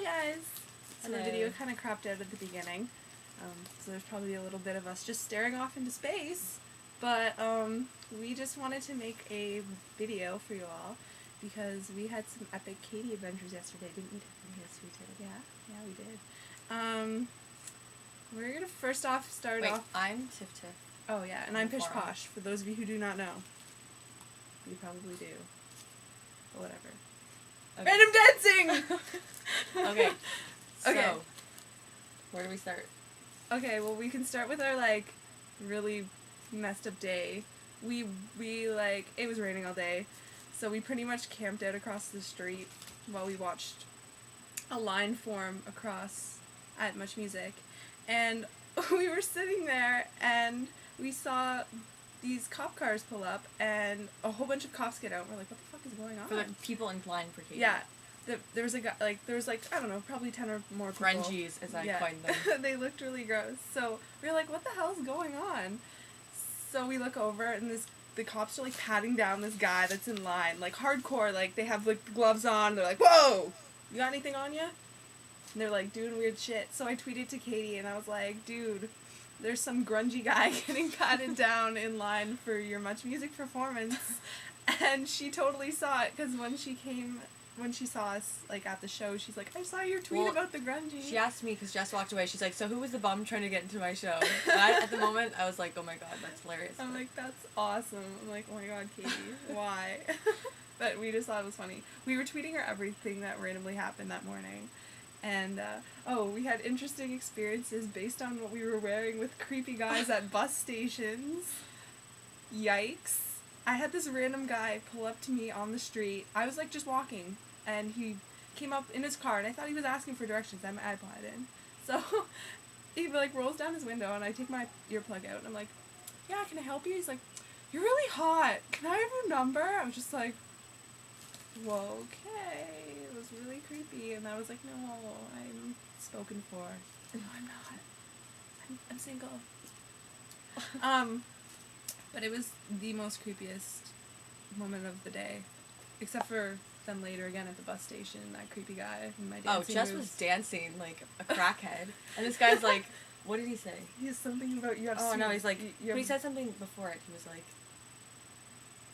Hi guys! So the Hello. video kind of cropped out at the beginning, so there's probably a little bit of us just staring off into space, but we just wanted to make a video for you all because we had some epic Katy adventures yesterday, didn't we? Yes, we did. Yeah, we did. We're gonna first off start off. I'm Tiff. Oh yeah, and I'm Pish Before. Posh. For those of you who do not know, you probably do. But whatever. Okay. Random dancing. Okay. Okay. So, where do we start? Okay, well we can start with our really messed up day. We it was raining all day, so we pretty much camped out across the street while we watched a line form across at Much Music, and we were sitting there and we saw these cop cars pull up and a whole bunch of cops get out and we're like, what the fuck is going on? For the people in line for Katy. Yeah. There was a guy, there was I don't know, probably 10 or more people. Grungies, as I coined them. They looked really gross. So we were like, what the hell is going on? So we look over and the cops are patting down this guy that's in line, hardcore, they have the gloves on, they're like, whoa! You got anything on you? And they're doing weird shit. So I tweeted to Katy and I was like, dude, there's some grungy guy getting patted down in line for your Much Music performance. And she totally saw it because when she saw us at the show, she's like, I saw your tweet about the grungy. She asked me because Jess walked away. She's like, so who was the bum trying to get into my show? And at the moment, I was like, oh my god, that's hilarious. I'm like, that's awesome. I'm like, oh my god, Katy, why? But we just thought it was funny. We were tweeting her everything that randomly happened that morning. And, we had interesting experiences based on what we were wearing with creepy guys at bus stations. Yikes. I had this random guy pull up to me on the street. I was, just walking, and he came up in his car, and I thought he was asking for directions. I had my iPod in. So, he, rolls down his window, and I take my earplug out, and I'm like, yeah, can I help you? He's like, you're really hot. Can I have your number? I was just like, whoa, okay. It was really creepy, and I was like, no, I'm spoken for. No, I'm not. I'm single. But it was the most creepiest moment of the day, except for them later again at the bus station, that creepy guy and my dancing Jess moves. was dancing like a crackhead, and this guy's like, what did he say? He has something about you have Oh sweet- no, he's like, you but he said something before it. He was like,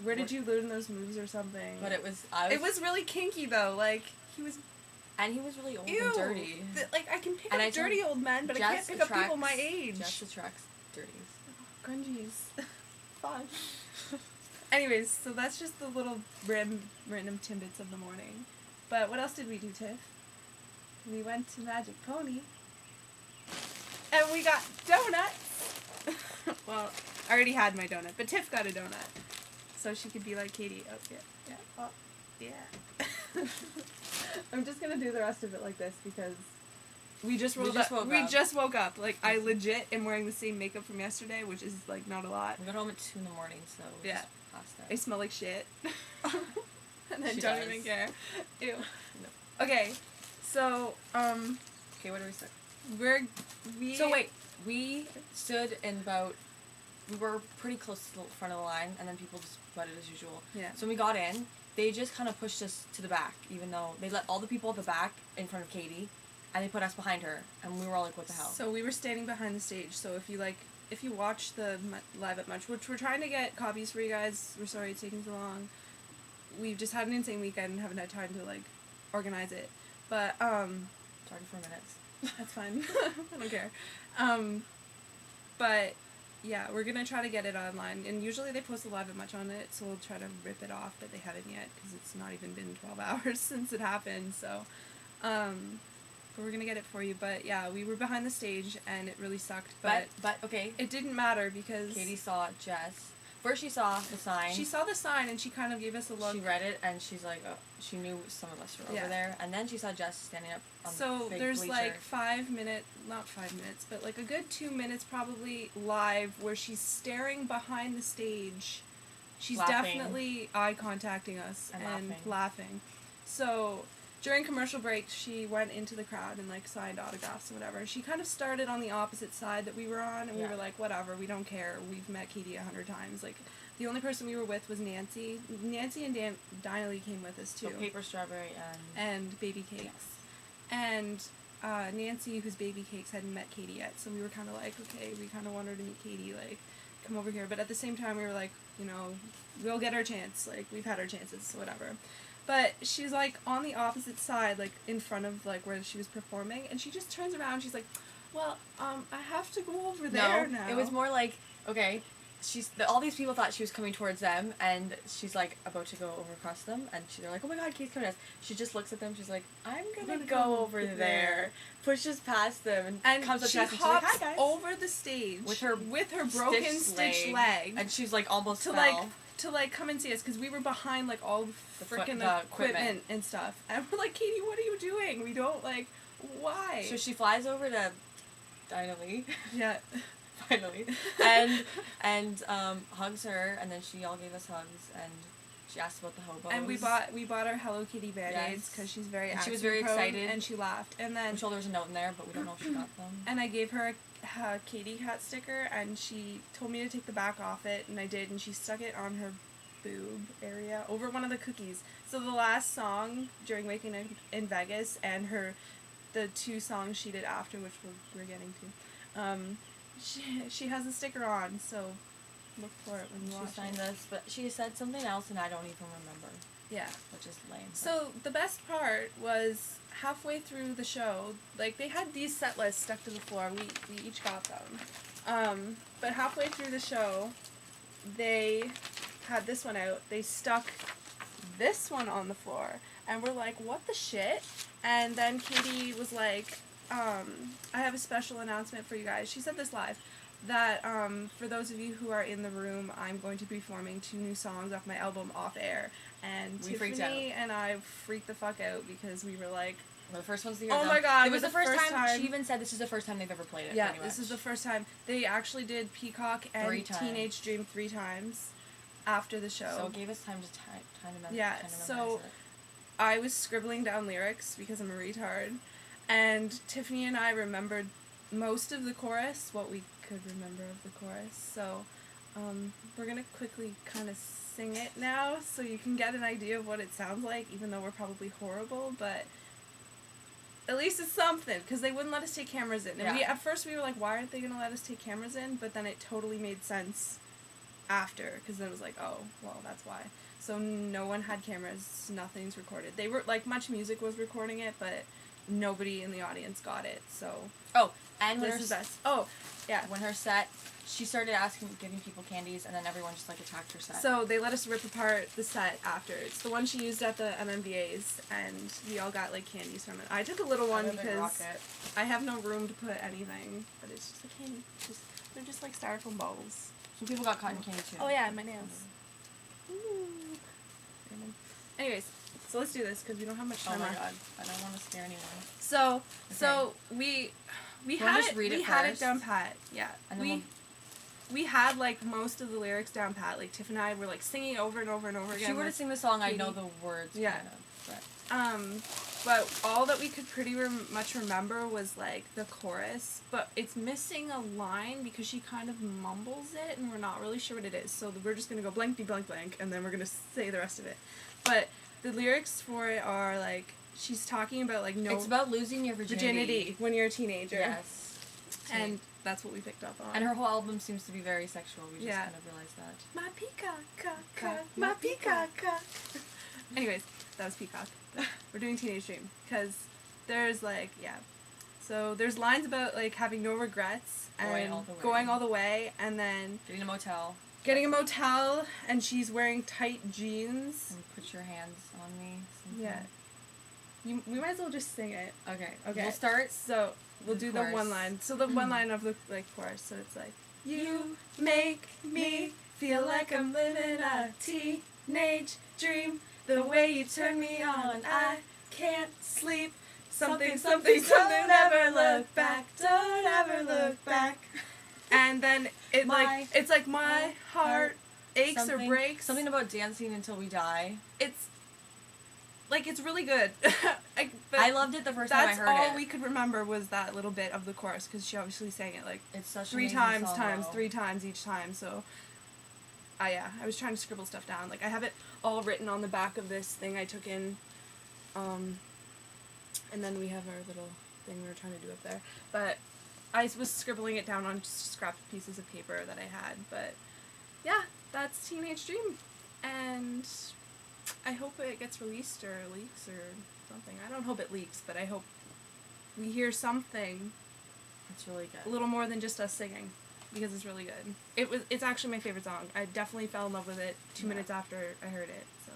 where did you learn those moves or something? but it was really kinky though, he was. And he was really old Ew. and dirty. I can pick up dirty old men, but I can't pick up people my age. Jess attracts dirties. Grungies. Fun. Anyways, so that's just the little random tidbits of the morning. But what else did we do, Tiff? We went to Magic Pony. And we got donuts. Well, I already had my donut, but Tiff got a donut. So she could be like Katy. Oh, yeah. Oh, yeah. I'm just gonna do the rest of it like this because we just woke up. I legit am wearing the same makeup from yesterday, which is not a lot. We got home at 2 in the morning, so yeah. Just passed out. I smell like shit. And I She don't does. even care. Ew. No. Okay. So, Okay, where do we start? So wait, we stood in we were pretty close to the front of the line, and then people just butted as usual. Yeah. So when we got in, they just kind of pushed us to the back, even though they let all the people at the back in front of Katy, and they put us behind her, and we were all like, what the hell? So we were standing behind the stage, so if you watch the Live at Much, which we're trying to get copies for you guys, we're sorry it's taking so long. We've just had an insane weekend and haven't had time to, organize it. But, Sorry for minutes. that's fine. I don't care. But, yeah, we're gonna try to get it online, and usually they post a Live at Much on it, so we'll try to rip it off, but they haven't yet, because it's not even been 12 hours since it happened, so, but we're gonna get it for you. But yeah, we were behind the stage and it really sucked. But okay, it didn't matter because Katy saw Jess. First she saw the sign. She saw the sign and she kind of gave us a look. She read it and she's like, oh, she knew some of us were over there. And then she saw Jess standing up on the big there's bleacher. 5 minutes, but a good 2 minutes probably live where she's staring behind the stage. She's laughing. definitely eye contacting us and laughing. So during commercial breaks, she went into the crowd and signed autographs and whatever. She kind of started on the opposite side that we were on, and we were like, whatever, we don't care. We've met Katy 100 times. The only person we were with was Nancy. Nancy and Dinah Lee came with us too. So Paper Strawberry and Baby Cakes. Yes. And Nancy, who's Baby Cakes, hadn't met Katy yet, so we were kind of like, okay, we kind of want her to meet Katy, like, come over here. But at the same time, we were like, you know, we'll get our chance. Like, we've had our chances, so whatever. But she's, like, on the opposite side, like, in front of, like, where she was performing, and she just turns around and she's like, well, I have to go over there now. It was more like, okay, all these people thought she was coming towards them, and she's, like, about to go over across them, and they're like, oh my god, Kate's coming at us. She just looks at them, she's like, I'm gonna go over there. Pushes past them, and comes up to us, and she's like, hi, guys. Over the stage with her broken stitched leg. And she's, like, almost to, fell. Like, come and see us, because we were behind, like, all the freaking equipment and stuff. And we're like, Katy, what are you doing? We don't, like, why? So she flies over to Dinah. Yeah. Finally. And hugs her, and then she all gave us hugs, and she asked about the hobos. And we bought her Hello Kitty Band-Aids, because she's very she was very excited. And she laughed. And then... I'm sure there's a note in there, but we don't know if she got them. And I gave her a Katy cat sticker, and she told me to take the back off it, and I did, and she stuck it on her boob area over one of the cookies. So the last song during Waking Up in Vegas, and the 2 songs she did after, which we're getting to, she has a sticker on, so look for it when you watch it. She signed this, but she said something else, and I don't even remember. Yeah. Which is lame. So the best part was halfway through the show, like, they had these set lists stuck to the floor. We each got them. But halfway through the show, they had this one out. They stuck this one on the floor. And we're like, what the shit? And then Katy was like, I have a special announcement for you guys. She said this live. That, for those of you who are in the room, I'm going to be performing 2 new songs off my album Off Air. And we Tiffany and I freaked the fuck out because we were like... Well, the first one's the year. Oh my god, it was the first time. She even said this is the first time they've ever played it. Yeah, this is the first time. They actually did Peacock and Teenage Dream 3 times after the show. So it gave us time to memorize it. So I was scribbling down lyrics because I'm a retard. And Tiffany and I remembered most of the chorus, what we could remember of the chorus. So we're going to quickly kind of sing it now so you can get an idea of what it sounds like, even though we're probably horrible, but at least it's something, because they wouldn't let us take cameras in. And at first we were like, why aren't they going to let us take cameras in? But then it totally made sense after, because then it was like, oh, well, that's why. So no one had cameras, nothing's recorded. They were, like, Much Music was recording it, but nobody in the audience got it, so... Oh, and this is best. Oh, yeah. When her set, she started giving people candies, and then everyone just, like, attacked her set. So they let us rip apart the set after. It's the one she used at the MMVAs, and we all got, like, candies from it. I took a little one because I have no room to put anything, but it's just a candy. They're just like styrofoam balls. Some people got cotton candy, too. Oh, yeah, my nails. Ooh. Anyways, so let's do this, because we don't have much time. Oh my god, I don't want to scare anyone. So we had it down pat. Yeah. And we had, like, most of the lyrics down pat. Like, Tiff and I were, like, singing over and over and over again. If she were to sing the song, I'd know the words. Yeah. Kind of, but all that we could pretty much remember was, like, the chorus. But it's missing a line because she kind of mumbles it, and we're not really sure what it is. So we're just going to go blankety blank blank, and then we're going to say the rest of it. But the lyrics for it are, like, she's talking about, like, it's about losing your virginity when you're a teenager. Yes. And that's what we picked up on. And her whole album seems to be very sexual. We just kind of realized that. My peacock, my peacock. Anyways, that was Peacock. We're doing Teenage Dream. Because there's, like, so there's lines about, like, having no regrets. And going all the way. And then... Getting a motel. And she's wearing tight jeans. And put your hands on me. Something. Yeah. We might as well just sing it. Okay. We'll start. So... We'll do the one line. So the one line of the, like, chorus. So it's like, you make me feel like I'm living a teenage dream. The way you turn me on, I can't sleep. Something, never look back. Don't ever look back. And then it's like my heart aches or breaks. Something about dancing until we die. It's really good. I loved it the first time I heard it. That's all we could remember was that little bit of the chorus, because she obviously sang it, like, it's such 3 times each time, so... I was trying to scribble stuff down. Like, I have it all written on the back of this thing I took in, And then we have our little thing we were trying to do up there. But I was scribbling it down on scrap pieces of paper that I had. But yeah, that's Teenage Dream. And I hope it gets released or leaks or something. I don't hope it leaks, but I hope we hear something. It's really good. A little more than just us singing, because it's really good. It's actually my favorite song. I definitely fell in love with it 2 minutes after I heard it. So,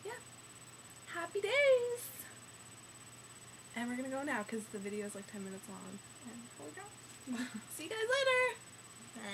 yeah. Happy days! And we're gonna go now, because the video is like 10 minutes long. And we'll go. See you guys later!